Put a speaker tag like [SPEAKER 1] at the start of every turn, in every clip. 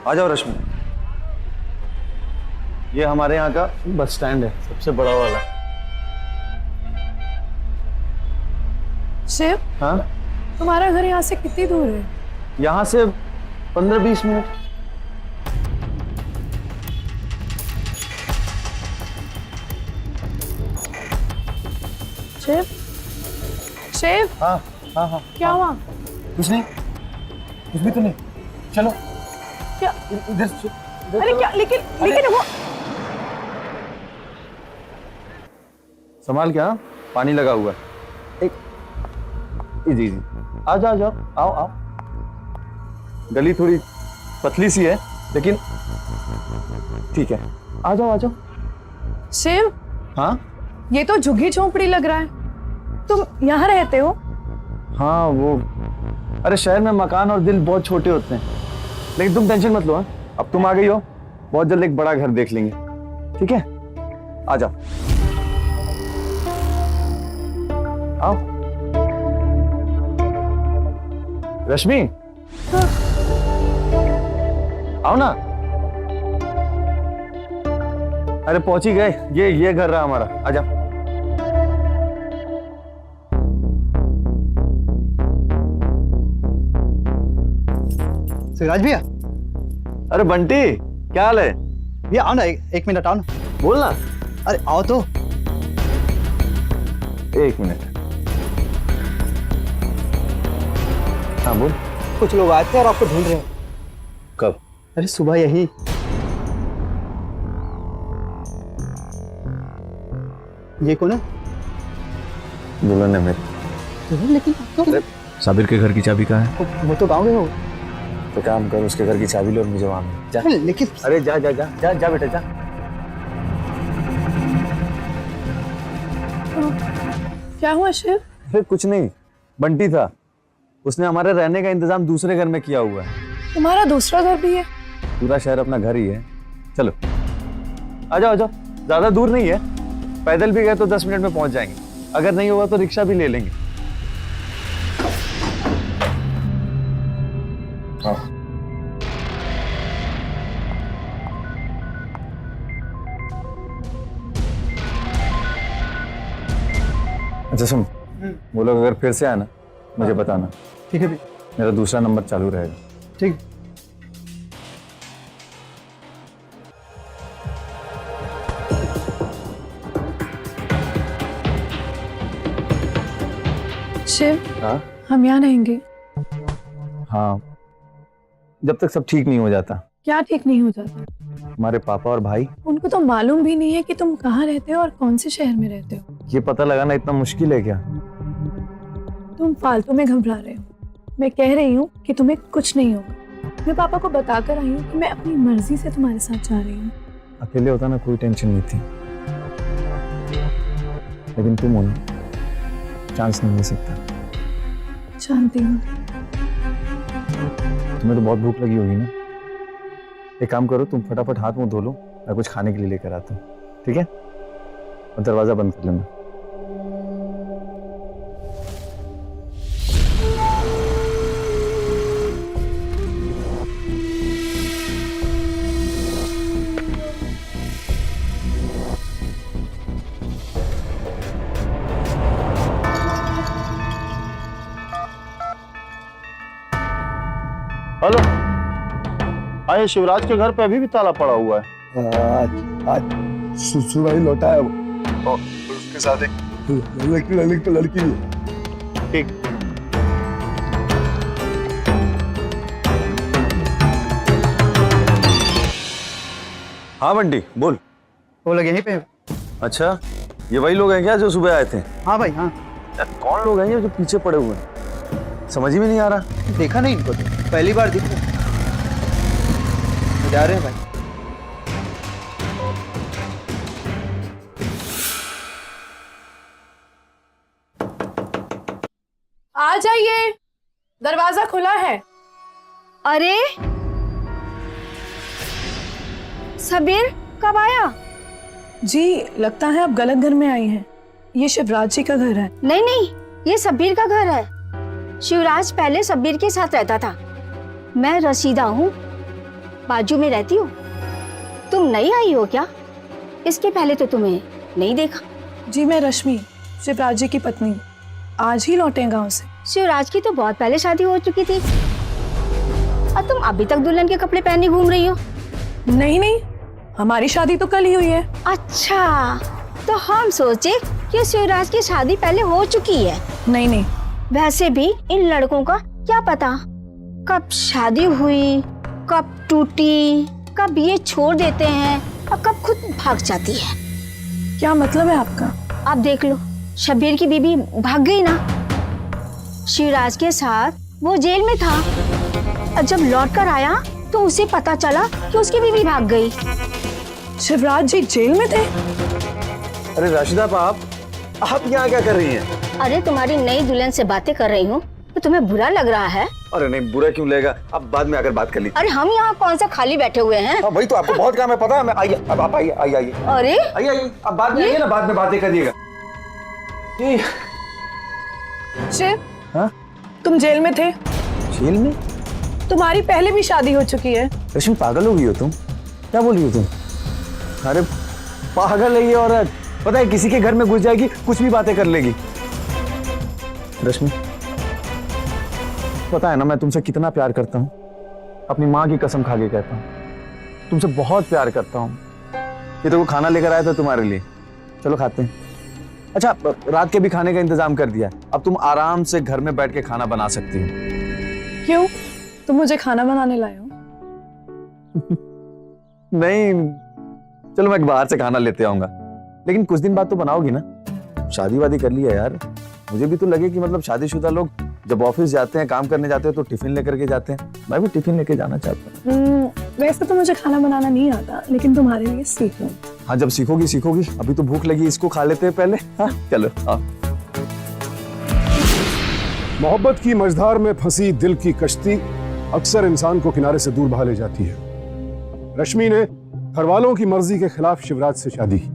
[SPEAKER 1] आ जाओ रश्मि। ये हमारे यहाँ का बस स्टैंड है, सबसे बड़ा वाला।
[SPEAKER 2] शिव,
[SPEAKER 1] हाँ,
[SPEAKER 2] तुम्हारा घर यहाँ से कितनी दूर है?
[SPEAKER 1] यहाँ से 15-20 मिनट।
[SPEAKER 2] शिव, शिव,
[SPEAKER 1] हाँ हाँ हाँ,
[SPEAKER 2] क्या हुआ?
[SPEAKER 1] कुछ नहीं, कुछ भी तो नहीं। चलो
[SPEAKER 2] क्या?
[SPEAKER 1] इधर से।
[SPEAKER 2] अरे क्या? लेकिन वो
[SPEAKER 1] संभाल के, हाँ, पानी लगा हुआ है। एक जी जी, आ जाओ जाओ, आओ आओ। गली थोड़ी पतली सी है लेकिन ठीक है, आ जाओ आ जाओ।
[SPEAKER 2] शिव,
[SPEAKER 1] हाँ
[SPEAKER 2] ये तो झुग्गी झोंपड़ी लग रहा है। तुम यहाँ रहते हो?
[SPEAKER 1] हाँ, वो अरे शहर में मकान और दिल बहुत छोटे होते हैं, लेकिन तुम टेंशन मत लो। हाँ, अब तुम आ गई हो, बहुत जल्द एक बड़ा घर देख लेंगे। ठीक है, आ जाओ, आओ। रश्मि,
[SPEAKER 2] हाँ।
[SPEAKER 1] आओ ना। अरे पहुंच ही गए, ये घर रहा हमारा, आ जाओ।
[SPEAKER 3] सिराज भैया।
[SPEAKER 1] अरे बंटी, क्या हाल है?
[SPEAKER 3] भैया आओ ना, एक मिनट आओ ना।
[SPEAKER 1] बोल ना।
[SPEAKER 3] अरे आओ तो।
[SPEAKER 1] एक मिनट, हाँ बोल।
[SPEAKER 3] कुछ लोग आए थे और आपको ढूंढ रहे हैं।
[SPEAKER 1] कब?
[SPEAKER 3] अरे सुबह यही। ये कौन है?
[SPEAKER 1] दुल्हन है मेरी।
[SPEAKER 3] लेकिन तो
[SPEAKER 1] साबिर के घर की चाबी कहाँ है?
[SPEAKER 3] वो तो गाँव में हो।
[SPEAKER 1] तो काम कर, उसके घर की चाबी ले और मुझे वहां मिल जा।
[SPEAKER 3] लेकिन
[SPEAKER 1] अरे जा जा जा जा जा बेटा, जा।
[SPEAKER 2] क्या हुआ शिव?
[SPEAKER 1] फिर कुछ नहीं, बंटी था, उसने हमारे रहने का इंतजाम दूसरे घर में किया हुआ है।
[SPEAKER 2] तुम्हारा दूसरा घर भी है?
[SPEAKER 1] पूरा शहर अपना घर ही है। चलो आ जाओ आ जाओ, ज्यादा दूर नहीं है, पैदल भी गए तो 10 मिनट में पहुंच जाएंगे, अगर नहीं होगा तो रिक्शा भी ले लेंगे। हाँ। अच्छा सुन, वो लोग अगर फिर से आए ना, मुझे बताना।
[SPEAKER 3] ठीक है भी।
[SPEAKER 1] मेरा दूसरा नंबर चालू रहेगा।
[SPEAKER 3] ठीक।
[SPEAKER 2] शिव,
[SPEAKER 1] हाँ
[SPEAKER 2] हम यहाँ रहेंगे।
[SPEAKER 1] हाँ, जब तक सब ठीक नहीं हो जाता।
[SPEAKER 2] क्या ठीक नहीं हो जाता?
[SPEAKER 1] हमारे पापा और भाई,
[SPEAKER 2] उनको तो मालूम भी नहीं है कि तुम कहाँ रहते हो और कौन से शहर में रहते हो।
[SPEAKER 1] ये पता लगाना इतना मुश्किल है क्या?
[SPEAKER 2] तुम फालतू में घबरा रहे हो। मैं कह रही हूँ कि तुम्हें कुछ नहीं होगा। मैं पापा को बताकर आई हूँ कि मैं अपनी मर्जी से तुम्हारे साथ जा रही हूँ।
[SPEAKER 1] अकेले होता ना कोई टेंशन नहीं थी, लेकिन तुम हो ना, चांस नहीं मिल सकता।
[SPEAKER 2] जानती हूँ।
[SPEAKER 1] तुम्हें तो बहुत भूख लगी होगी ना, एक काम करो, तुम फटाफट हाथ मुंह धो लो, मैं कुछ खाने के लिए लेकर आता हूँ। ठीक है, और दरवाजा बंद कर लेना। हेलो, हाँ, शिवराज के घर पे अभी भी ताला पड़ा हुआ है।
[SPEAKER 3] आज सुबह ही लौटा है वो, और उसके साथ एक लड़की भी।
[SPEAKER 1] ठीक। हाँ बंटी बोल।
[SPEAKER 3] वो लोग यहीं पे हैं।
[SPEAKER 1] अच्छा, ये वही लोग हैं क्या जो सुबह आए थे?
[SPEAKER 3] हाँ भाई हाँ।
[SPEAKER 1] यार, कौन लोग हैं ये जो पीछे पड़े हुए हैं? समझ ही में नहीं आ रहा।
[SPEAKER 3] देखा नहीं इनको, तो पहली बार दिखे। जा रहे हैं भाई।
[SPEAKER 2] आ जाइए, दरवाजा खुला है।
[SPEAKER 4] अरे सबीर कब आया?
[SPEAKER 2] जी लगता है आप गलत घर में आई हैं। ये शिवराज जी का घर है।
[SPEAKER 4] नहीं नहीं, ये सबीर का घर है। शिवराज पहले सबीर के साथ रहता था। मैं रशीदा हूँ, बाजू में रहती हूँ। तुम नई आई हो क्या? इसके पहले तो तुम्हें नहीं देखा।
[SPEAKER 2] जी मैं रश्मि, शिवराज जी की पत्नी, आज ही लौटे गांव से।
[SPEAKER 4] शिवराज की तो बहुत पहले शादी हो चुकी थी और तुम अभी तक दुल्हन के कपड़े पहने घूम रही हो।
[SPEAKER 2] नहीं नहीं, हमारी शादी तो कल ही हुई है।
[SPEAKER 4] अच्छा, तो हम सोचे कि शिवराज की शादी पहले हो चुकी है।
[SPEAKER 2] नहीं नहीं,
[SPEAKER 4] वैसे भी इन लड़कों का क्या पता कब शादी हुई, कब टूटी, कब ये छोड़ देते हैं और कब खुद भाग जाती है।
[SPEAKER 2] क्या मतलब है आपका?
[SPEAKER 4] आप देख लो, शब्बीर की बीबी भाग गई ना। शिवराज के साथ वो जेल में था और जब लौट कर आया तो उसे पता चला कि उसकी बीबी भाग गई।
[SPEAKER 2] शिवराज जी जेल में थे?
[SPEAKER 1] अरे राशिदा आप यहाँ क्या कर रही हैं?
[SPEAKER 4] अरे तुम्हारी नई दुल्हन से बातें कर रही हूँ, तो तुम्हें बुरा लग रहा है?
[SPEAKER 1] अरे नहीं, बुरा क्यों लगेगा, अब बाद में आकर बात कर ली।
[SPEAKER 4] अरे हम यहाँ कौन सा खाली बैठे हुए हैं?
[SPEAKER 1] वही तो, आपको बहुत काम है पता है। मैं आइए, अब आप आइए आइए आइए
[SPEAKER 4] अरे
[SPEAKER 1] आइए आइए, अब बाद में आइए ना, बाद में बातें करिएगा।
[SPEAKER 2] शिव,
[SPEAKER 1] हाँ?
[SPEAKER 2] तुम जेल में थे?
[SPEAKER 1] जेल में?
[SPEAKER 2] तुम्हारी पहले भी शादी हो चुकी है।
[SPEAKER 1] रश्मि पागल हो गई हो तुम? क्या बोल रही हो तुम? अरे पागल है ये औरत, पता है किसी के घर में घुस जाएगी, कुछ भी बातें कर लेगी। रश्मि पता है ना मैं तुमसे कितना प्यार करता हूँ, अपनी माँ की कसम खा के कहता हूँ, तुमसे बहुत प्यार करता हूँ। ये तो वो खाना लेकर आया था तुम्हारे लिए, चलो खाते हैं। अच्छा रात के भी खाने का इंतजाम कर दिया, अब तुम आराम से घर में बैठ के खाना बना सकती हो।
[SPEAKER 2] क्यों, तुम मुझे खाना बनाने लाए हो?
[SPEAKER 1] नहीं, चलो मैं बाहर से खाना लेते आऊंगा, लेकिन कुछ दिन बाद तो बनाओगी ना। शादी वादी कर लिया यार, मुझे भी तो लगे कि मतलब शादीशुदा लोग जब ऑफिस जाते हैं, काम करने जाते हैं तो टिफिन लेकर के जाते हैं। मैं भी टिफिन लेके जाना चाहता हूँ।
[SPEAKER 2] वैसे तो मुझे खाना बनाना नहीं आता, लेकिन तुम्हारे लिए सीख लूं।
[SPEAKER 1] हाँ जब सीखोगी सीखोगी, अभी तो भूख लगी, इसको खा लेते हैं पहले। हाँ चलो हाँ।
[SPEAKER 3] मोहब्बत की मझधार में फंसी दिल की कश्ती अक्सर इंसान को किनारे से दूर बहा ले जाती है। रश्मि ने घर वालों की मर्जी के खिलाफ शिवराज से शादी की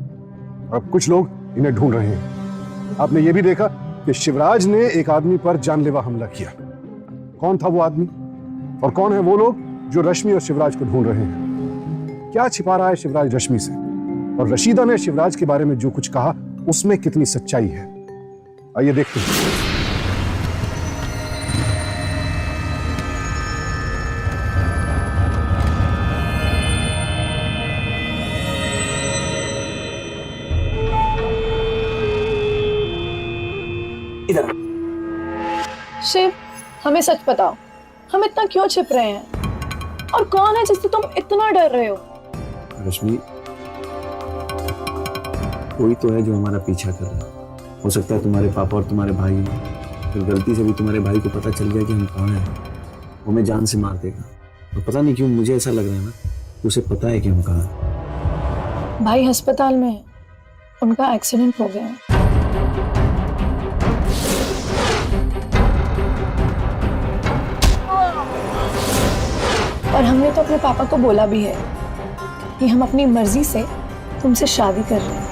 [SPEAKER 3] और अब कुछ लोग इन्हें ढूंढ रहे हैं। आपने ये भी देखा कि शिवराज ने एक आदमी पर जानलेवा हमला किया। कौन था वो आदमी और कौन है वो लोग जो रश्मि और शिवराज को ढूंढ रहे हैं? क्या छिपा रहा है शिवराज रश्मि से? और रशीदा ने शिवराज के बारे में जो कुछ कहा उसमें कितनी सच्चाई है? आइए देखते हैं।
[SPEAKER 1] इधर
[SPEAKER 2] शिव, हमें सच बताओ, हम इतना क्यों छिप रहे हैं? और कौन है जिससे तुम इतना डर रहे हो?
[SPEAKER 1] रश्मि कोई तो है जो हमारा पीछा कर रहा है। हो सकता है तुम्हारे पापा और तुम्हारे भाई, फिर गलती से भी तुम्हारे भाई को पता चल गया कि हम कहाँ हैं, वो हमें जान से मार देगा। और पता नहीं क्यों मुझे ऐसा लग रहा है ना कि उसे पता है कि हम कहाँ हैं।
[SPEAKER 2] भाई अस्पताल में है, उनका एक्सीडेंट हो गया है। और हमने तो अपने पापा को बोला भी है कि हम अपनी मर्जी से तुमसे शादी कर रहे हैं।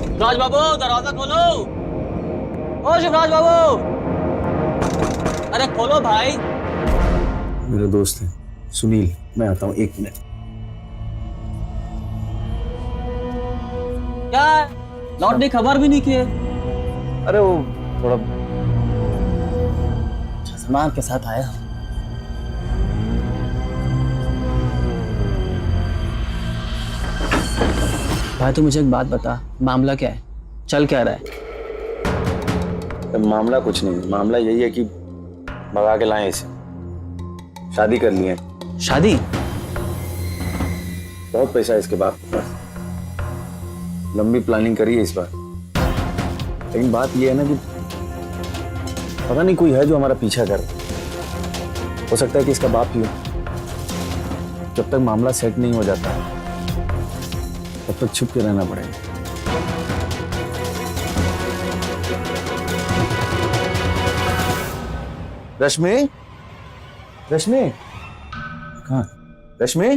[SPEAKER 5] शिवराज बाबू दरवाजा खोलो। ओ शिवराज बाबू, अरे खोलो भाई।
[SPEAKER 1] मेरा दोस्त है सुनील, मैं आता हूँ 1 मिनट।
[SPEAKER 5] क्या लौटने खबर भी नहीं किए?
[SPEAKER 1] अरे वो थोड़ा
[SPEAKER 5] सामान के साथ आया। भाई तू मुझे एक बात बता, मामला क्या है, चल क्या रहा है?
[SPEAKER 1] मामला कुछ नहीं, मामला यही है कि भगा के लाए इसे, शादी कर लिए।
[SPEAKER 5] शादी?
[SPEAKER 1] बहुत पैसा है इसके बाप के पास, लंबी प्लानिंग करी है इस बार। लेकिन बात यह है ना कि पता नहीं कोई है जो हमारा पीछा कर, हो सकता है कि इसका बाप ही हो। जब तक मामला सेट नहीं हो जाता तब तक छुप के रहना पड़ेगा। रश्मि, रश्मि, कहाँ? रश्मि,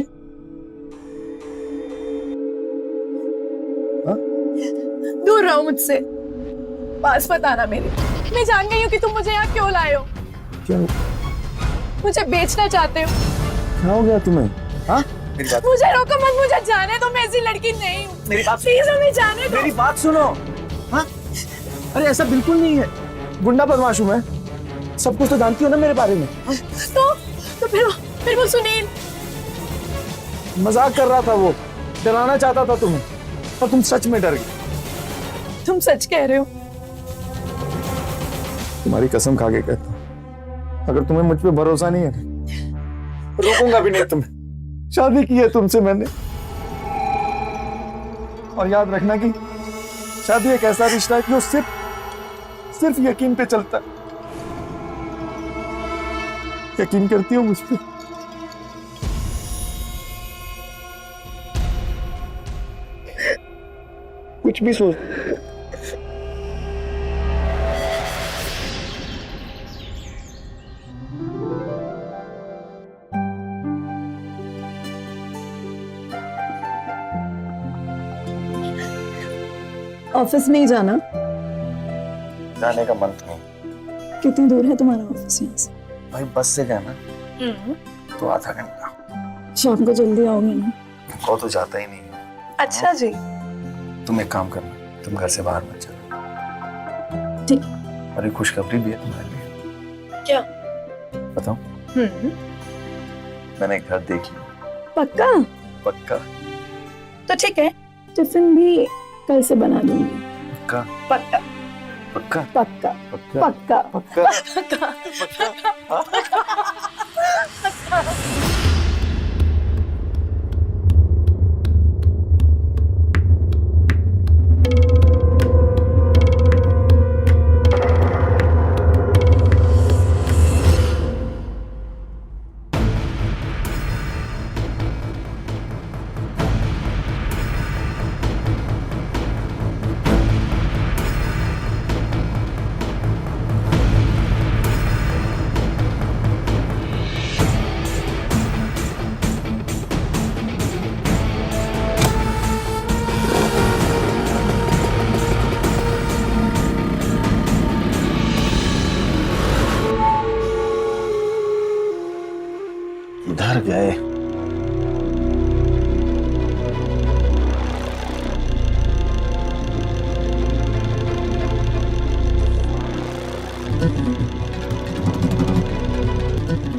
[SPEAKER 2] दूर रहो मुझसे, पास मत आना मेरे। मैं जान गई हूँ कि तुम मुझे यहाँ क्यों लाए हो।
[SPEAKER 1] क्यों?
[SPEAKER 2] मुझे बेचना चाहते हो।
[SPEAKER 1] क्या हो गया तुम्हें? हाँ? मेरी बात,
[SPEAKER 2] मुझे रोको मत, मुझे जाने दो, मैं ऐसी लड़की नहीं हूँ।
[SPEAKER 1] मेरी बात,
[SPEAKER 2] प्लीज हमें जाने दो।
[SPEAKER 1] मेरी बात सुनो। हाँ? अरे ऐसा बिल्कुल नहीं है, गुंडा बदमाश हूँ मैं, सब कुछ तो जानती हो ना मेरे बारे में।
[SPEAKER 2] तो फिर वो सुनील
[SPEAKER 1] मजाक कर रहा था, वो डराना चाहता था तुम्हें, और तुम सच में डर गई।
[SPEAKER 2] तुम सच कह रहे हो?
[SPEAKER 1] तुम्हारी कसम खा के कहता हूं, अगर तुम्हें मुझ पे भरोसा नहीं है रोकूंगा भी नहीं तुम्हें। शादी की है तुमसे मैंने, और याद रखना कि शादी एक ऐसा रिश्ता है कि वो सिर्फ यकीन पे चलता है। यकीन करती हो मुझ पे? कुछ भी सोच।
[SPEAKER 2] ऑफिस नहीं जाना?
[SPEAKER 1] जाने का मन नहीं।
[SPEAKER 2] कितनी दूर है तुम्हारा ऑफिस यहाँ से?
[SPEAKER 1] भाई बस से गया ना तो आधा घंटा।
[SPEAKER 2] शाम को जल्दी आओगे ना?
[SPEAKER 1] वो तो जाता ही नहीं है।
[SPEAKER 2] अच्छा जी,
[SPEAKER 1] तुम एक काम करना, तुम घर से बाहर मत जाना।
[SPEAKER 2] ठीक।
[SPEAKER 1] अरे खुशखबरी भी है तुम्हारे लिए।
[SPEAKER 2] क्या?
[SPEAKER 1] बताओ। मैंने एक घर देख लिया।
[SPEAKER 2] पक्का?
[SPEAKER 1] पक्का?
[SPEAKER 2] तो ठीक है, टिफिन भी कल से बना दूंगी।
[SPEAKER 1] पक्का?
[SPEAKER 2] पक्का
[SPEAKER 1] पक्का?
[SPEAKER 2] पक्का
[SPEAKER 1] पक्का?
[SPEAKER 2] पक्का
[SPEAKER 1] पक्का? इधर गए।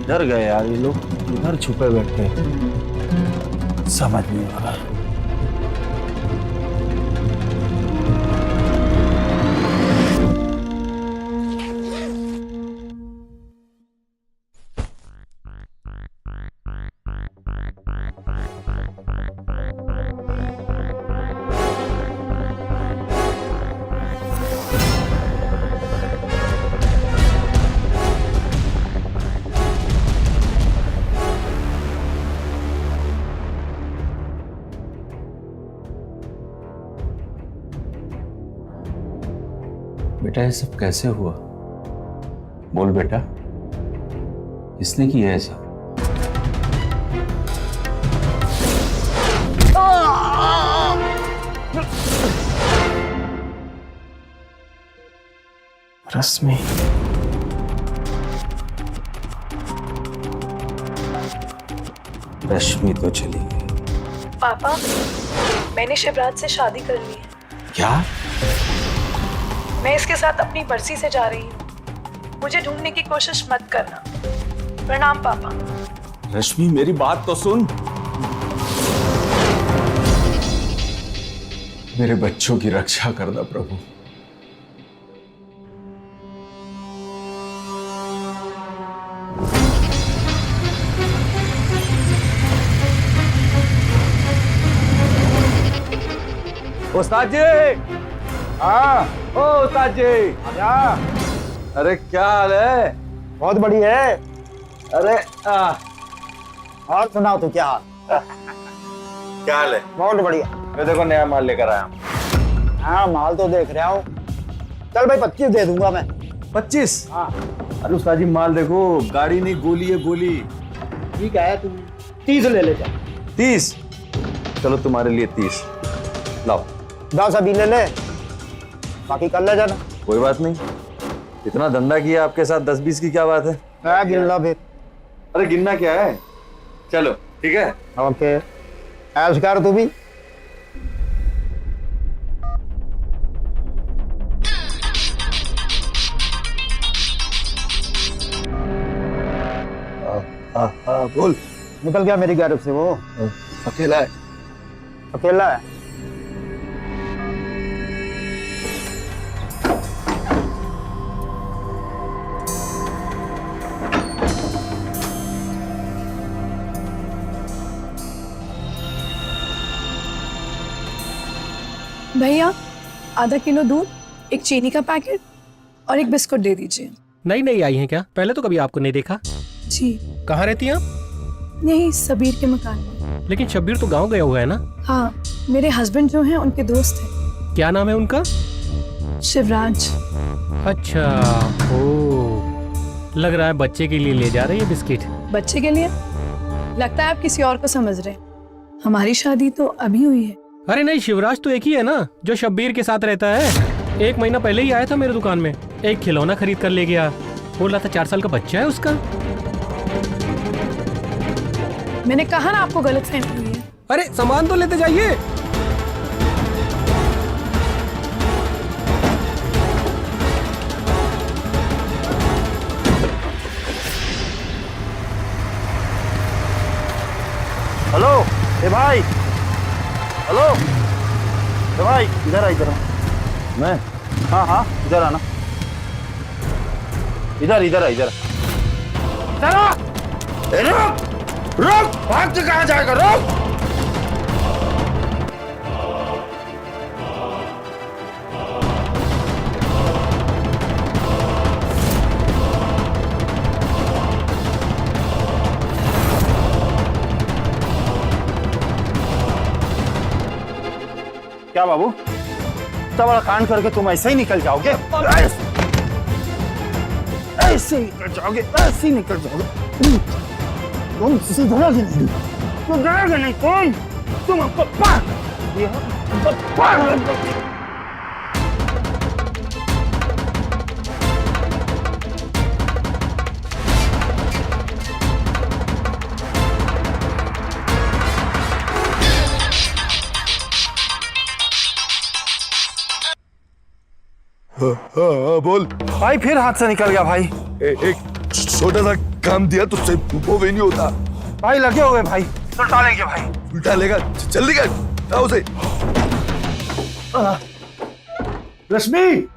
[SPEAKER 1] इधर गए यार, ये लोग इधर छुपे बैठे, समझ नहीं आ रहा।
[SPEAKER 6] बेटा ये सब कैसे हुआ? बोल बेटा, किसने किया ऐसा?
[SPEAKER 1] रश्मि, रश्मि तो चली गई।
[SPEAKER 2] पापा, मैंने शिवराज से शादी कर ली है।
[SPEAKER 6] क्या?
[SPEAKER 2] मैं इसके साथ अपनी मर्जी से जा रही हूँ। मुझे ढूंढने की कोशिश मत करना। प्रणाम पापा।
[SPEAKER 6] रश्मि मेरी बात तो सुन। मेरे बच्चों की रक्षा करना प्रभु।
[SPEAKER 1] उस्ताद जी। हाँ। ओ उस्ताद जी।
[SPEAKER 3] क्या?
[SPEAKER 1] अरे क्या हाल है?
[SPEAKER 3] बहुत बढ़िया है।
[SPEAKER 1] अरे
[SPEAKER 3] और सुनाओ तो क्या हाल?
[SPEAKER 1] क्या हाल है?
[SPEAKER 3] बहुत बढ़िया।
[SPEAKER 1] मैं देखो नया माल लेकर आया हूँ।
[SPEAKER 3] हाँ माल तो देख रहा हूँ। चल भाई 25 दे दूंगा मैं।
[SPEAKER 1] 25?
[SPEAKER 3] हाँ
[SPEAKER 1] अरे उस्ताद जी माल देखो, गाड़ी नहीं गोली है गोली।
[SPEAKER 7] ठीक है, तुम 30 ले ले जा।
[SPEAKER 1] 30? चलो तुम्हारे लिए 30 लाओ।
[SPEAKER 7] 10 अभी ले ले, बाकी कल ले जाना।
[SPEAKER 1] कोई बात नहीं, इतना धंधा किया आपके साथ, 10-20 की क्या बात है।
[SPEAKER 7] मैं गिन ला फिर।
[SPEAKER 1] अरे गिनना क्या है, चलो ठीक है।
[SPEAKER 7] ओके, ऐश कर तू भी।
[SPEAKER 3] बोल।
[SPEAKER 7] निकल गया मेरी गैरेज से वो।
[SPEAKER 3] अकेला है?
[SPEAKER 7] अकेला है।
[SPEAKER 2] भैया आधा किलो दूध, एक चीनी का पैकेट और एक बिस्कुट दे दीजिए।
[SPEAKER 8] नई नई आई हैं क्या? पहले तो कभी आपको नहीं देखा।
[SPEAKER 2] जी।
[SPEAKER 8] कहाँ रहती हैं आप?
[SPEAKER 2] यही सबीर के मकान में।
[SPEAKER 8] लेकिन शब्बीर तो गांव गया हुआ है ना?
[SPEAKER 2] हाँ, मेरे हस्बैंड जो हैं उनके दोस्त हैं।
[SPEAKER 8] क्या नाम है उनका?
[SPEAKER 2] शिवराज।
[SPEAKER 8] अच्छा, ओ, लग रहा है बच्चे के लिए ले जा रही है बिस्किट।
[SPEAKER 2] बच्चे के लिए? लगता है आप किसी और को समझ रहे हैं। हमारी शादी तो अभी हुई है।
[SPEAKER 8] अरे नहीं, शिवराज तो एक ही है ना जो शब्बीर के साथ रहता है। 1 महीना पहले ही आया था मेरे दुकान में, एक खिलौना खरीद कर ले गया। बोल रहा था 4 साल का बच्चा है उसका।
[SPEAKER 2] मैंने कहा ना आपको गलतफहमी हुई है।
[SPEAKER 8] अरे सामान तो लेते जाइए।
[SPEAKER 7] हेलो ए भाई, हेलो ए भाई, इधर आ, इधर आ।
[SPEAKER 1] मैं?
[SPEAKER 7] हाँ हाँ, इधर आना। इधर इधर आ, इधर। चलो, रुक रुक, भाग के कहाँ जाएगा, रुक। क्या बाबू, इतना बड़ा कांड करके तुम ऐसे ही निकल जाओगे? ऐसे निकल जाओगे, ऐसे ही निकल जाओगे। तुम सुधरोगे नहीं, सुधरोगे नहीं तुम हमको
[SPEAKER 3] हाँ, बोल
[SPEAKER 7] भाई। फिर हाथ से निकल गया भाई।
[SPEAKER 3] एक छोटा सा काम दिया तुझसे वो भी नहीं होता
[SPEAKER 7] भाई लगे हुए भाई, सुलटा लेंगे भाई।
[SPEAKER 3] उल्टा लेगा, जल्दी कर, आओ उसे।
[SPEAKER 1] रश्मि,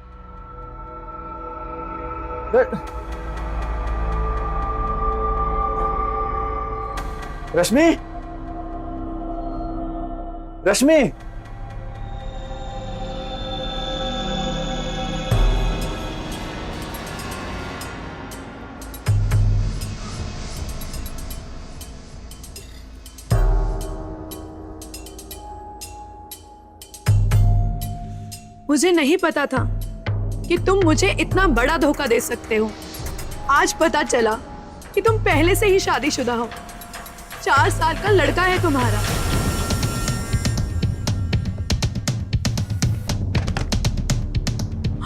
[SPEAKER 1] रश्मि, रश्मि,
[SPEAKER 2] मुझे नहीं पता था कि तुम मुझे इतना बड़ा धोखा दे सकते हो। आज पता चला कि तुम पहले से ही शादीशुदा हो। 4 साल का लड़का है तुम्हारा।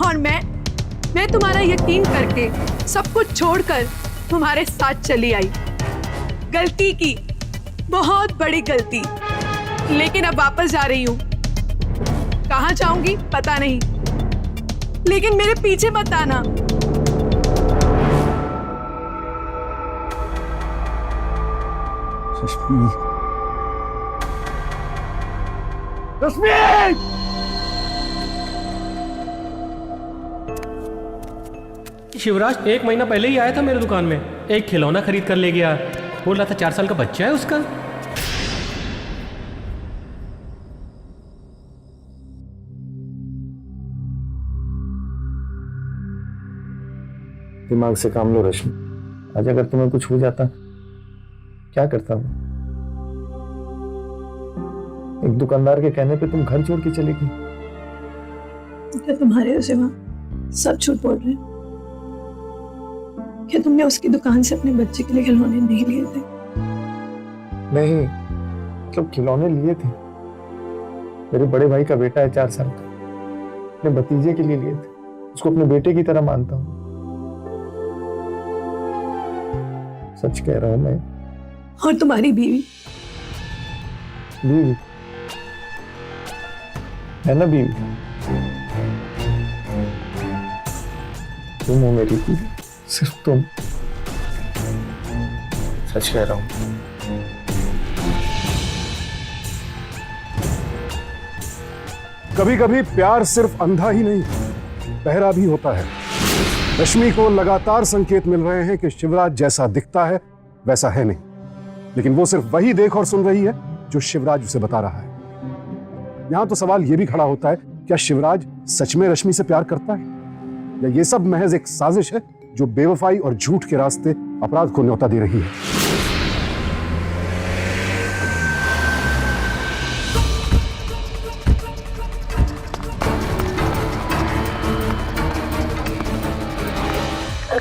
[SPEAKER 2] और मैं तुम्हारा यकीन करके सब कुछ छोड़कर तुम्हारे साथ चली आई। गलती की, बहुत बड़ी गलती, लेकिन अब वापस जा रही हूँ। कहाँ जाऊंगी पता नहीं, लेकिन मेरे पीछे मत आना।
[SPEAKER 8] शिवराज 1 महीना पहले ही आया था मेरे दुकान में, एक खिलौना खरीद कर ले गया। बोल रहा था 4 साल का बच्चा है उसका।
[SPEAKER 1] दिमाग से काम लो रश्मि। आज अगर तुम्हें कुछ हो जाता क्या करता हूँ? एक दुकानदार के कहने पे तुम घर छोड़ के चली गई।
[SPEAKER 2] क्या तुम्हारे सिवा सब झूठ बोल रहे हैं? क्या तुमने उसकी दुकान से अपने बच्चे के लिए खिलौने नहीं लिए थे?
[SPEAKER 1] नहीं, मतलब खिलौने लिए थे। मेरे बड़े भाई का बेटा है 4 साल का, अपने भतीजे के लिए लिए थे। उसको अपने बेटे की तरह मानता हूँ। सच कह रहा हूँ मैं।
[SPEAKER 2] और तुम्हारी बीवी?
[SPEAKER 1] बीवी है ना, बीवी तुम हो मेरी बीवी, सिर्फ तुम। सच कह रहा हूँ।
[SPEAKER 3] कभी कभी प्यार सिर्फ अंधा ही नहीं, बहरा भी होता है। रश्मि को लगातार संकेत मिल रहे हैं कि शिवराज जैसा दिखता है वैसा है नहीं, लेकिन वो सिर्फ वही देख और सुन रही है जो शिवराज उसे बता रहा है। यहां तो सवाल यह भी खड़ा होता है, क्या शिवराज सच में रश्मि से प्यार करता है, या ये सब महज एक साजिश है जो बेवफाई और झूठ के रास्ते अपराध को न्योता दे रही है।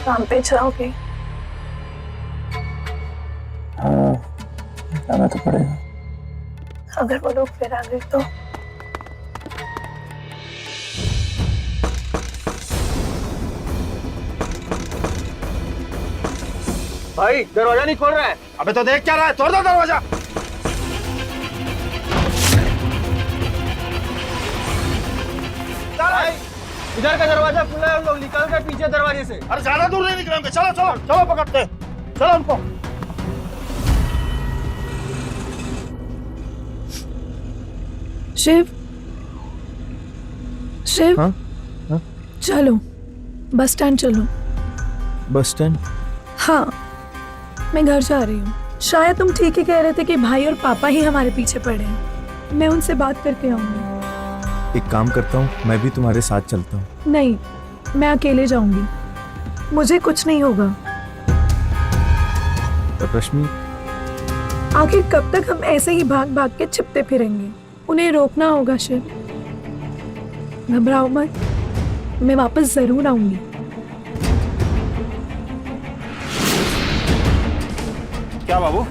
[SPEAKER 2] काम पे जाओगे?
[SPEAKER 1] हाँ, जाना तो पड़ेगा।
[SPEAKER 2] अगर वो लोग फिर आ गए तो?
[SPEAKER 1] भाई दरवाजा नहीं खोल रहा है।
[SPEAKER 7] अबे तो देख क्या रहा है, तोड़ दो दरवाजा।
[SPEAKER 1] इधर का दरवाजा खुला है, लोग निकल गए पीछे दरवाजे से।
[SPEAKER 7] अरे ज्यादा दूर नहीं निकलेंगे, चलो चलो चलो पकड़ते हैं। चलो उनको।
[SPEAKER 2] शिव, शिव,
[SPEAKER 1] हाँ? हाँ?
[SPEAKER 2] चलो बस स्टैंड चलो।
[SPEAKER 1] Bus stand?
[SPEAKER 2] हाँ, मैं घर जा रही हूँ। शायद तुम ठीक ही कह रहे थे कि भाई और पापा ही हमारे पीछे पड़े हैं। मैं उनसे बात करके आऊंगी।
[SPEAKER 1] एक काम करता हूँ, मैं भी तुम्हारे साथ चलता हूँ।
[SPEAKER 2] नहीं, मैं अकेले जाऊंगी, मुझे कुछ नहीं होगा।
[SPEAKER 1] रश्मि,
[SPEAKER 2] आखिर कब तक हम ऐसे ही भाग भाग के छिपते फिरेंगे? उन्हें रोकना होगा शिव। घबराओ मत, मैं वापस जरूर आऊंगी।
[SPEAKER 7] क्या बाबू,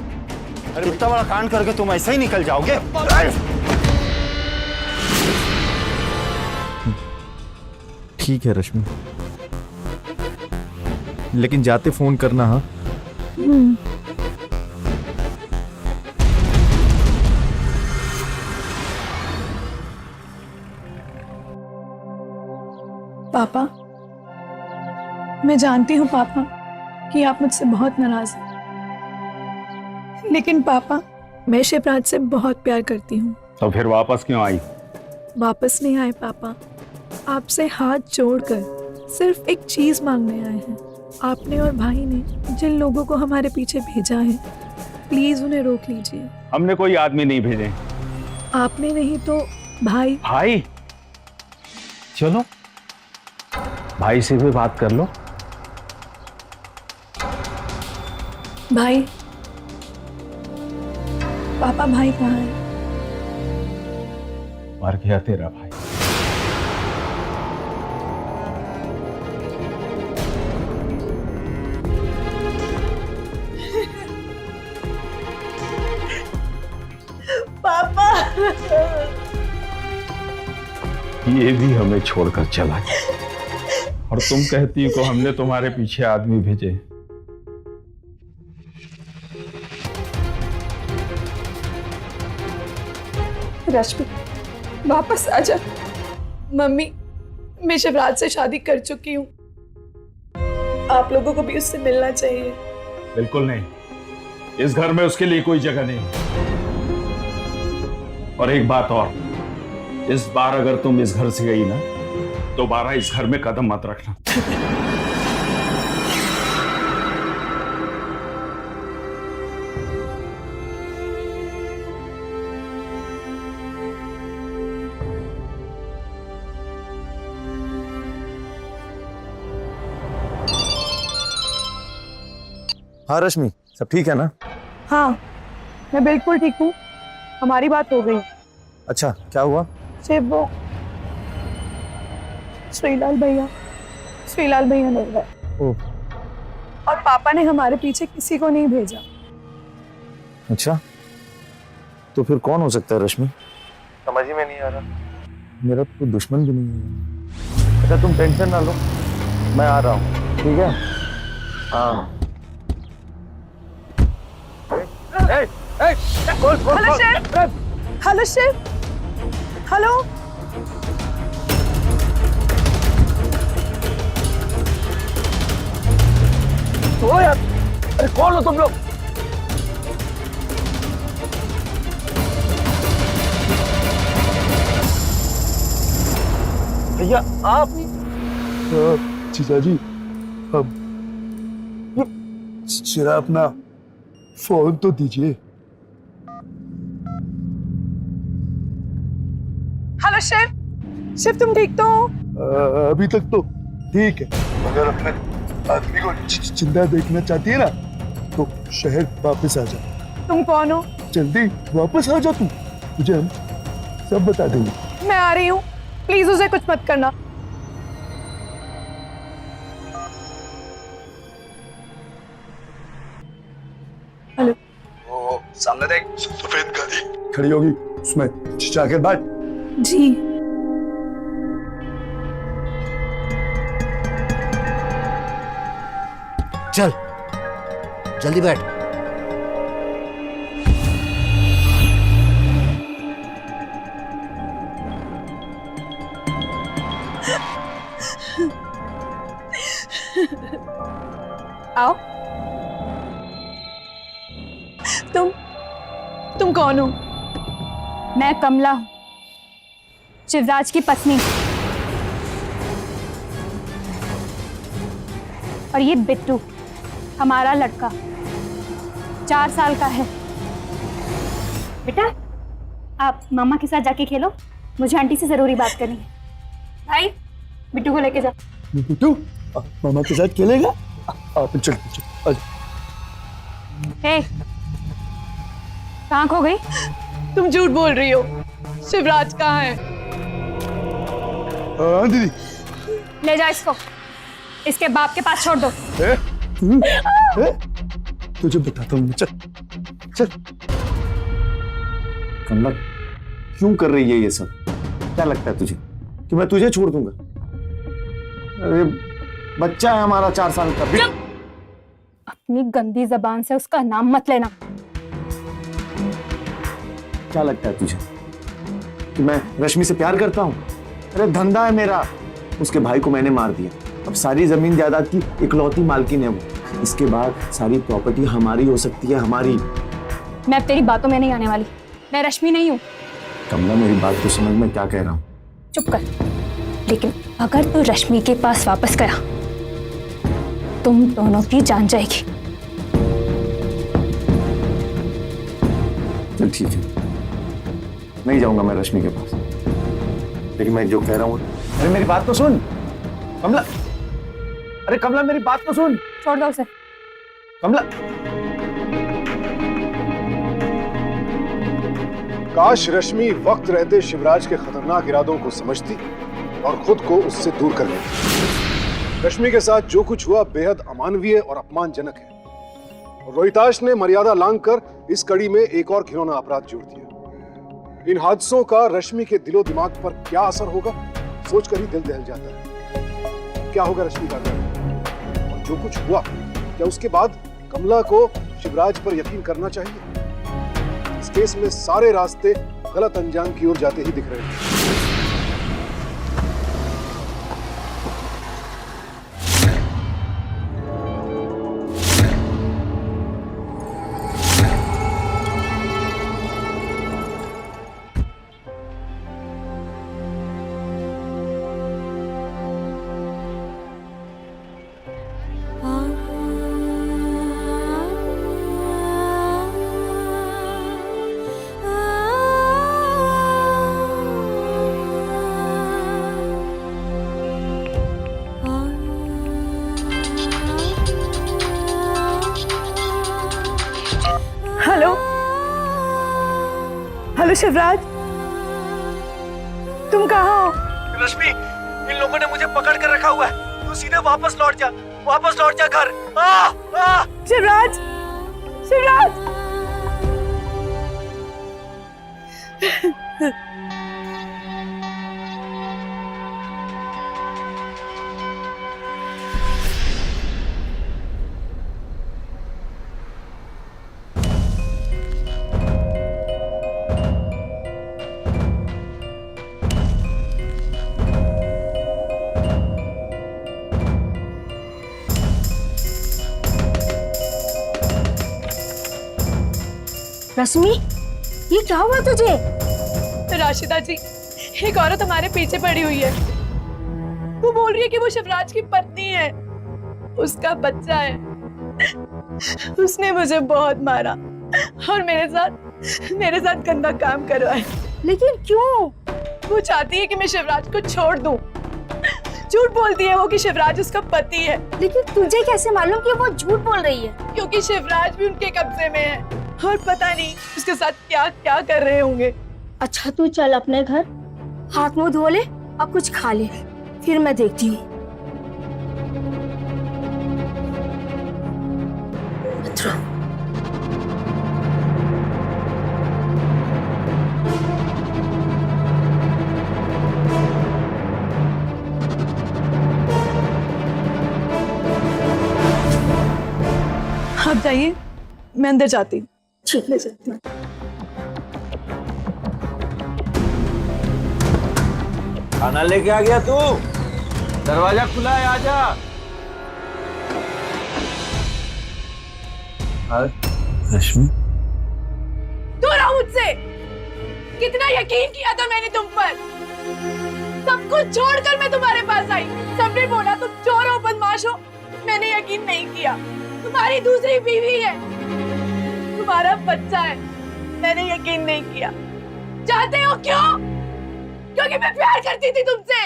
[SPEAKER 7] अरे इतना बड़ा कांड करके तुम ऐसे ही निकल जाओगे?
[SPEAKER 1] ठीक है रश्मि, लेकिन जाते फोन करना। हाँ,
[SPEAKER 2] पापा, मैं जानती हूँ पापा कि आप मुझसे बहुत नाराज हैं, लेकिन पापा मैं शिवराज से बहुत प्यार करती हूँ।
[SPEAKER 6] तो फिर वापस क्यों आई?
[SPEAKER 2] वापस नहीं आए पापा, आपसे हाथ जोड़कर सिर्फ एक चीज मांगने आए हैं। आपने और भाई ने जिन लोगों को हमारे पीछे भेजा है, प्लीज उन्हें रोक लीजिए।
[SPEAKER 6] हमने कोई आदमी नहीं भेजे।
[SPEAKER 2] आपने नहीं तो भाई।
[SPEAKER 6] भाई? चलो भाई से भी बात कर लो।
[SPEAKER 2] भाई, पापा भाई कहाँ है?
[SPEAKER 6] मर गया तेरा भाई।
[SPEAKER 2] पापा,
[SPEAKER 6] ये भी हमें छोड़कर चला गया, और तुम कहती हो हमने तुम्हारे पीछे आदमी भेजे।
[SPEAKER 2] रश्मि वापस आजा। मम्मी, मैं शिवराज से शादी कर चुकी हूँ, आप लोगों को भी उससे मिलना चाहिए।
[SPEAKER 6] बिल्कुल नहीं, इस घर में उसके लिए कोई जगह नहीं। और एक बात और, इस बार अगर तुम इस घर से गई ना, दोबारा इस घर में कदम मत रखना।
[SPEAKER 1] हाँ रश्मि, सब ठीक है ना?
[SPEAKER 2] हाँ, मैं बिल्कुल ठीक हूँ, हमारी बात हो गई।
[SPEAKER 1] अच्छा, क्या हुआ?
[SPEAKER 2] शिव, वो श्रीलाल भैया मिल गए।
[SPEAKER 1] ओह,
[SPEAKER 2] और पापा ने हमारे पीछे किसी को नहीं भेजा।
[SPEAKER 1] अच्छा, तो फिर कौन हो सकता है रश्मि? समझ ही में नहीं आ रहा। मेरा तो कोई दुश्मन भी नहीं है। अच्छा तुम टेंशन ना लो, मैं आ रहा हूँ, ठीक है? हाँ।
[SPEAKER 2] Hello chef, hello chef, hello.
[SPEAKER 1] ओ यार, अरे कौन हो तुम लोग? भैया आप?
[SPEAKER 7] जीजा जी, अब जरा अपना फोन तो दीजिए।
[SPEAKER 2] हेलो शेफ, शेफ तुम ठीक तो हो?
[SPEAKER 7] अभी तक तो ठीक है, अगर अपने आदमी को जिंदा देखना चाहती है ना तो शहर वापस आ जा।
[SPEAKER 2] तुम कौन हो?
[SPEAKER 7] जल्दी वापस आ जा तू, तुझे हम सब बता देंगे।
[SPEAKER 2] मैं आ रही हूँ, प्लीज उसे कुछ मत करना। हेलो।
[SPEAKER 7] वो सामने देख, सफेद गाड़ी खड़ी होगी, उसमें जाकर बैठ।
[SPEAKER 2] जी।
[SPEAKER 9] चल जल्दी बैठ।
[SPEAKER 2] आओ। तुम कौन हो?
[SPEAKER 4] मैं कमला हूँ, शिवराज की पत्नी। और ये बिट्टू हमारा लड़का, 4 साल का है। बेटा आप मामा के साथ जाके खेलो, मुझे आंटी से जरूरी बात करनी है। भाई बिट्टू को लेके जा।
[SPEAKER 7] बिट्टू मामा के साथ खेलेगा? आप चल चल।
[SPEAKER 4] हे कहाँ खो गई?
[SPEAKER 2] तुम झूठ बोल रही हो। शिवराज कहाँ है?
[SPEAKER 7] हाँ दीदी।
[SPEAKER 4] ले जा इसको, इसके बाप के पास छोड़ दो।
[SPEAKER 7] तुझे बताता हूँ, चल चल।
[SPEAKER 1] कमला क्यों कर रही है ये सब? क्या लगता है तुझे कि मैं तुझे छोड़ दूंगा? अरे बच्चा है हमारा 4 साल का।
[SPEAKER 4] अपनी गंदी जबान से उसका नाम मत लेना।
[SPEAKER 1] क्या लगता है तुझे कि मैं रश्मि से प्यार करता हूं? अरे धंधा है मेरा। उसके भाई को मैंने मार दिया, अब सारी जमीन जायदाद की इकलौती मालकिन है वो। इसके बाद सारी प्रॉपर्टी हमारी हो सकती है, हमारी।
[SPEAKER 4] मैं अब तेरी बातों में नहीं आने वाली, मैं रश्मि नहीं हूँ।
[SPEAKER 1] कमला मेरी बात को समझ, मैं क्या कह रहा हूँ।
[SPEAKER 4] चुप कर। लेकिन अगर तू रश्मि के पास वापस गया, तुम दोनों की जान जाएगी।
[SPEAKER 1] चल ठीक है, नहीं जाऊंगा मैं रश्मि के पास, लेकिन मैं जो कह रहा हूँ। अरे मेरी बात तो सुन कमला। अरे कमला मेरी बात तो सुन।
[SPEAKER 4] छोड़ दो उसे।
[SPEAKER 1] कमला
[SPEAKER 3] काश रश्मि वक्त रहते शिवराज के खतरनाक इरादों को समझती और खुद को उससे दूर कर लेती। रश्मि के साथ जो कुछ हुआ बेहद अमानवीय और अपमानजनक है। और रोहिताश ने मर्यादा लांघकर इस कड़ी में एक और घिनौना अपराध जोड़ दिया। इन हादसों का रश्मि के दिलो दिमाग पर क्या असर होगा, सोचकर ही दिल दहल जाता है। क्या होगा रश्मि का घर? और जो कुछ हुआ, क्या उसके बाद कमला को शिवराज पर यकीन करना चाहिए? इस केस में सारे रास्ते गलत अंजाम की ओर जाते ही दिख रहे हैं।
[SPEAKER 2] हेलो। हेलो शिवराज, तुम कहाँ हो?
[SPEAKER 8] रश्मि, इन लोगों ने मुझे पकड़ कर रखा हुआ है, तू सीधे वापस लौट जा।
[SPEAKER 1] वापस लौट जा घर।
[SPEAKER 2] शिवराज, शिवराज।
[SPEAKER 4] रश्मि, ये क्या हुआ तुझे?
[SPEAKER 2] राशिदा जी, एक औरत हमारे पीछे पड़ी हुई है। वो बोल रही है कि वो शिवराज की पत्नी है, उसका बच्चा है। उसने मुझे बहुत मारा और मेरे साथ गंदा काम करवाया।
[SPEAKER 4] लेकिन क्यों?
[SPEAKER 2] वो चाहती है कि मैं शिवराज को छोड़ दूं। झूठ बोलती है वो कि शिवराज उसका पति है।
[SPEAKER 4] लेकिन तुझे कैसे मालूम कि वो झूठ बोल रही है?
[SPEAKER 2] क्योंकि शिवराज भी उनके कब्जे में है और पता नहीं उसके साथ क्या क्या कर रहे होंगे।
[SPEAKER 4] अच्छा तू चल अपने घर, हाथ मुंह धो ले और कुछ खा ले, फिर मैं देखती हूँ।
[SPEAKER 2] आप जाइए, मैं अंदर जाती हूँ।
[SPEAKER 4] ठीक
[SPEAKER 2] ले जाती हूँ।
[SPEAKER 1] खाना लेके आ गया तू? दरवाजा खुला है, आजा। रश्मि,
[SPEAKER 2] दूर रहो मुझसे। कितना यकीन किया था मैंने तुम पर। सब कुछ छोड़कर मैं तुम्हारे पास आई। सबने बोला तुम चोर हो, बदमाश हो। मैंने यकीन नहीं किया। तुम्हारी दूसरी बीवी है, तुम्हारा बच्चा है। मैंने यकीन नहीं किया। चाहते हो क्यों? क्योंकि मैं प्यार करती थी तुमसे।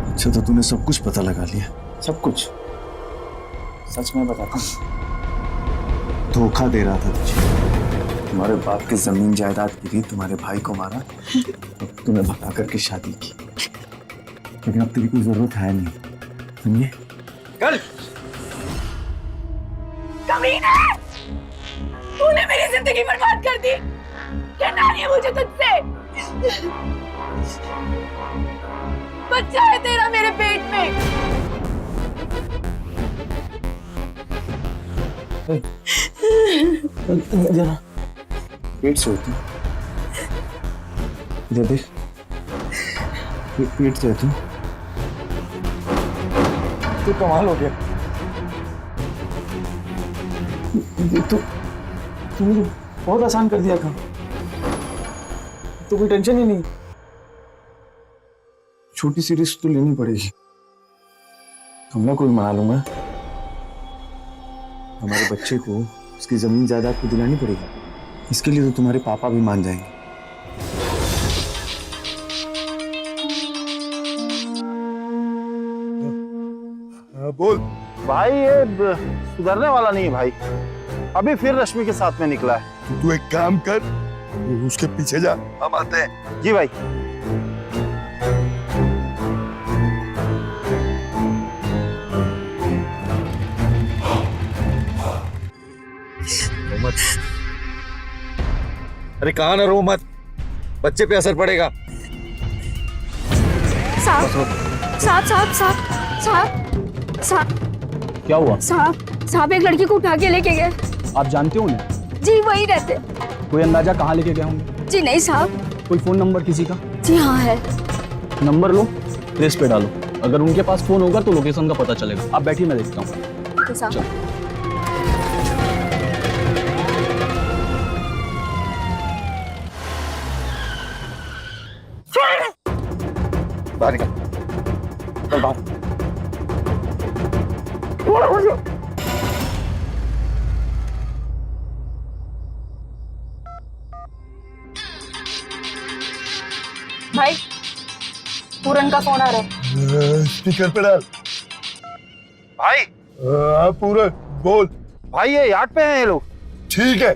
[SPEAKER 1] अच्छा तो तूने सब कुछ पता लगा लिया? सब कुछ? सच में बताता हूँ, धोखा दे रहा था तुझे। तुम्हारे बाप की जमीन जायदाद की थी, तुम्हारे भाई को मारा और तुम्हें भगा करके शादी की। लेकिन अब तेरी कोई जरूरत है नहीं, समझे? कल
[SPEAKER 2] कमीने, तूने मेरी जिंदगी बर्बाद कर दी। कहना नहीं है मुझे तुझसे। बच्चा है तेरा मेरे पेट में।
[SPEAKER 1] जरा पेट से होती, इधर देख, पेट से होती। तो कमाल हो गया। तूने बहुत आसान कर दिया काम। तो कोई टेंशन ही नहीं। छोटी सी रिस्क तो लेनी पड़ेगी। हमला कोई मना लूंगा। हमारे बच्चे को उसकी जमीन जायदाद को दिलानी पड़ेगी। इसके लिए तो तुम्हारे पापा भी मान जाएंगे।
[SPEAKER 3] बोल
[SPEAKER 7] भाई, ये सुधरने वाला नहीं है भाई। अभी फिर रश्मि के साथ में निकला है।
[SPEAKER 3] तू एक काम कर, उसके पीछे जा, हम आते हैं।
[SPEAKER 7] जी भाई।
[SPEAKER 1] अरे कहाँ ना रो मत, बच्चे पे असर पड़ेगा।
[SPEAKER 4] साहब,
[SPEAKER 5] क्या हुआ?
[SPEAKER 4] साहब एक लड़की को उठा के लेके गए।
[SPEAKER 5] आप जानते हो उन्हें?
[SPEAKER 4] जी वही रहते।
[SPEAKER 5] कोई अंदाजा कहाँ लेके गए होंगे?
[SPEAKER 4] जी नहीं साहब।
[SPEAKER 5] कोई फोन नंबर किसी का?
[SPEAKER 4] जी हाँ है।
[SPEAKER 5] नंबर लो, ट्रेस पे डालो। अगर उनके पास फोन होगा तो लोकेशन का पता चलेगा। आप बैठिए, मैं देखता हूँ।
[SPEAKER 4] साहब
[SPEAKER 1] बाहर निकल, चल बाहर।
[SPEAKER 4] भाई, पूरन का फोन आ रहा है।
[SPEAKER 3] स्पीकर पे डाल।
[SPEAKER 7] भाई
[SPEAKER 3] पूरा बोल।
[SPEAKER 7] भाई, ये यार्ड पे हैं ये लोग।
[SPEAKER 3] ठीक है,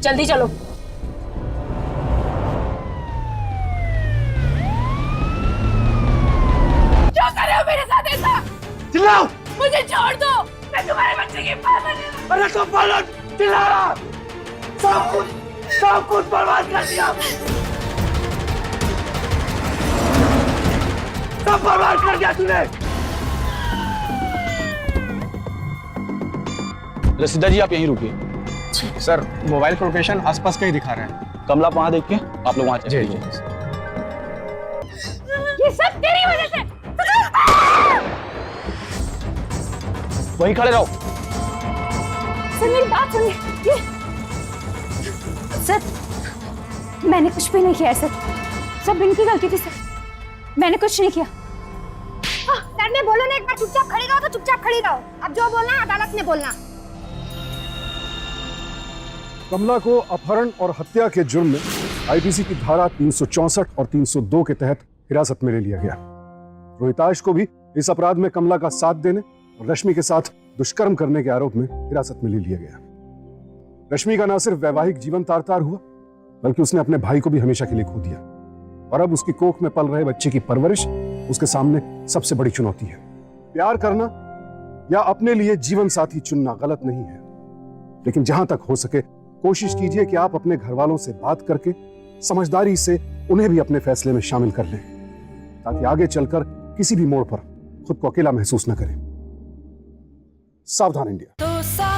[SPEAKER 4] जल्दी चलो।
[SPEAKER 2] क्यों कर रहे हो मेरे साथ ऐसा?
[SPEAKER 1] चिल्लाओ।
[SPEAKER 2] मुझे छोड़ दो, मैं तुम्हारे बच्चे की पागल हूँ।
[SPEAKER 1] अरे तो बोलो, चिल्ला रहा। सब कुछ बर्बाद कर दिया। सब बर्बाद कर दिया तूने।
[SPEAKER 5] रसीदा जी आप यहीं रुकिए।
[SPEAKER 8] सर मोबाइल का लोकेशन आसपास का ही दिखा रहा है।
[SPEAKER 5] कमला आप वहां देख के आप लोग वहां चले जाइए।
[SPEAKER 2] ये सब तेरी वजह से।
[SPEAKER 5] वहीं खड़े रहो।
[SPEAKER 4] सर मेरी बात सुनिए। ये सर मैंने कुछ भी नहीं किया है सर। सब इनकी गलती थी सर। मैंने कुछ नहीं किया।
[SPEAKER 10] सर ने बोलो ना एक बार चुपचाप खड़ी रहो तो चुपचाप खड़ी रहो। अब जो बोलना है अदालत में बोलना।
[SPEAKER 3] कमला को अपहरण और हत्या के जुर्म में आईपीसी की धारा 364 और 302 के तहत हिरासत में ले लिया गया। रोहिताश को भी इस अपराध में कमला का साथ देने और रश्मि के साथ दुष्कर्म करने के आरोप में हिरासत में ले लिया गया। रश्मि का न सिर्फ वैवाहिक जीवन तार-तार हुआ, बल्कि उसने अपने भाई को भी हमेशा के लिए खो दिया और अब उसकी कोख में पल रहे बच्चे की परवरिश उसके सामने सबसे बड़ी चुनौती है। प्यार करना या अपने लिए जीवन साथी चुनना गलत नहीं है, लेकिन जहां तक हो सके कोशिश कीजिए कि आप अपने घर वालों से बात करके समझदारी से उन्हें भी अपने फैसले में शामिल कर लें, ताकि आगे चलकर किसी भी मोड़ पर खुद को अकेला महसूस न करें। सावधान इंडिया।